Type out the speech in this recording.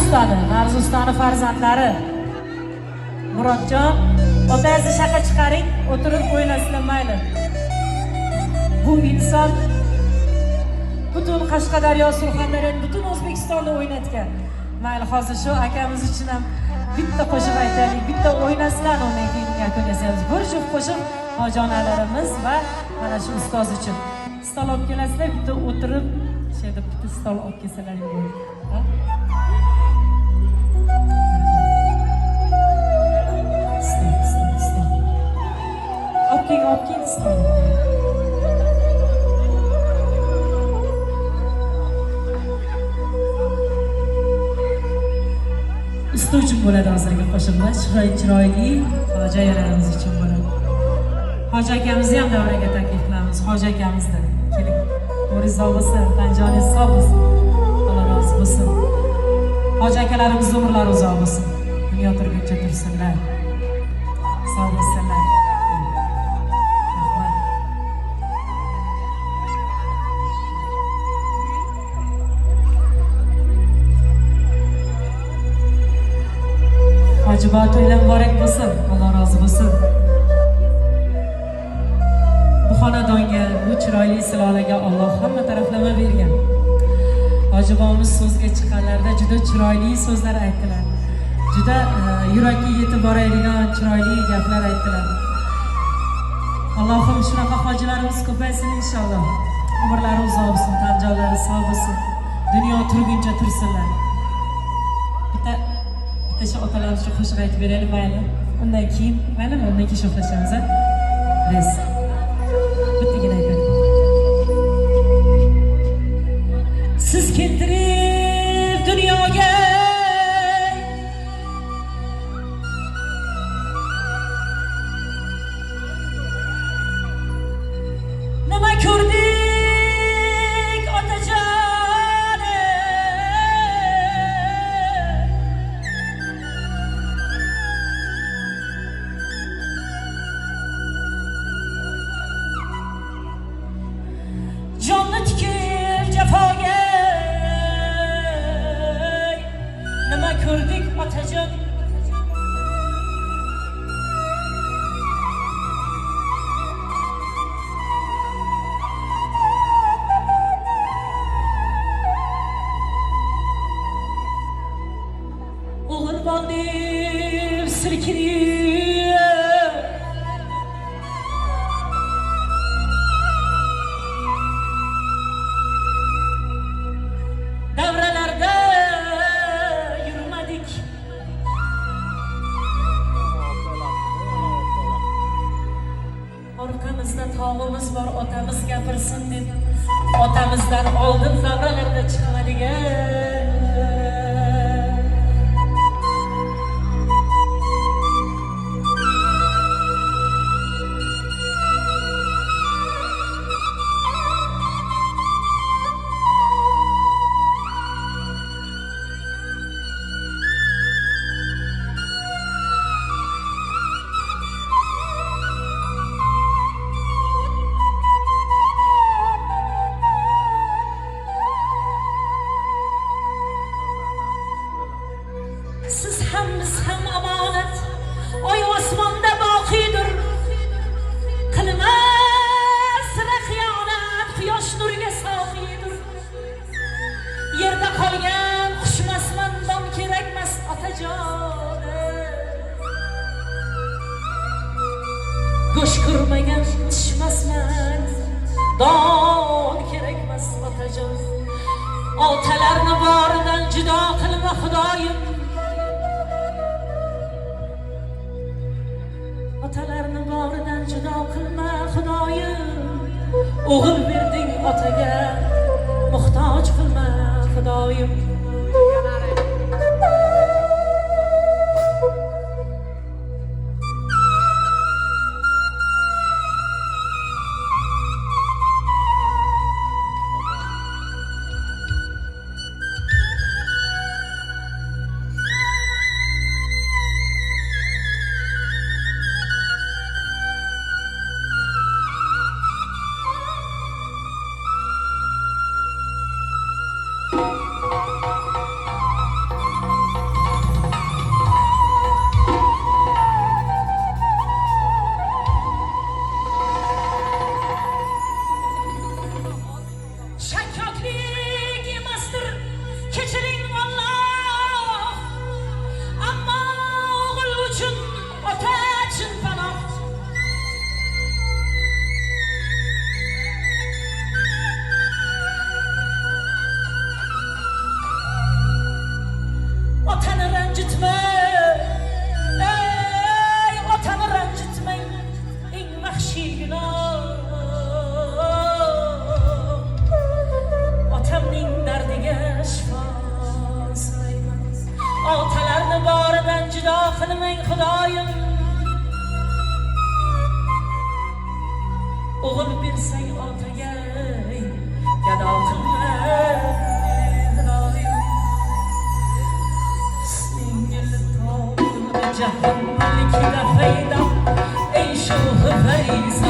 Narzi ustani farzandlari. Murodjon, otangizni shaqqa chiqaring, o'tirib o'ynasizlar mayli. Bu inson butun Qashqadaryo, Surxondaryo, butun O'zbekistonni o'ynatgan. Mayli, hozir shu akamiz uchun ham bitta qo'shiq aytaylik, bitta o'ynasizlar, undan keyin yakun yasaymiz. Bir juft qo'shiq hojonalarimiz va mana shu ustoz uchun. Stol olib kelasizlar, bitta o'tirib, şeyde bitta stol olib kelsalar bo'ladi. Opking stol. Usta uchun bo'ladi hozirgi qo'shiqlar, chiroyli hojayalarimiz uchun bo'ladi. Hoji akamizni ham davraga taklif qilamiz. Hoji akamizni keling. Umringiz sog' bo'lsin, tanjoningiz sog' bo'lsin. Alloh rozi bo'lsin. Hoji akalarimiz umrlari uzoq bo'lsin. Dunyo turguncha tursinlar. Sog' bo'lsinlar. Hojiboy to'ylar muborak bo'lsin. Alloh rozi bo'lsin. Bu xonadonga, bu chiroyli silolaga Alloh hamma taraflama bergan. Hojiboyimiz so'zga chiqqanlarida juda chiroyli so'zlar aytdilar. Juda yurakka yetib boradigan chiroyli gaplar aytdilar. Allohim shunaqa hojilarimiz ko'paysin inshaalloh. Umrlari uzoq bo'lsin, tanjonlari sog' bo'lsin. Dunyo turguncha tursinlar. Bitta shu otalarimiz uchun qo'shiq aytib beraylik, mayli. Undan keyin, maylimi? Undan keyin sho'xlashamiz, ha? Res. Bittagina aytadi. Siz keltirib dunyoga nima ko'rdik otajon? Jonni tikib jafoga nima ko'rdik otajon? O'g'il deb silkinib davralarda yurmadik. Orqamizda tog'imiz bor, otamiz gapirsin deb otamizdan oldin davralarda chiqmadik. Siz ham biz ham omonat, oy osmonda boqiydir. Qilmas sira xiyonat, quyosh nuriga soqiydir. Yerda qolgan xushmasman, don kerakmas otajon. Go'sht ko'rmagan tishmasman, don kerakmas otajon. Otalarni boridan judo qilma Xudoyim. Otalarni boridan judo qilma Xudoyim. O'g'il berding otaga, muhtoj qilma Xudoyim. qilmang Xudoyim. O'g'il bersang otaga gado qilma Xudoyim. Singil tog'da jahonlikda fayda ey shu fayza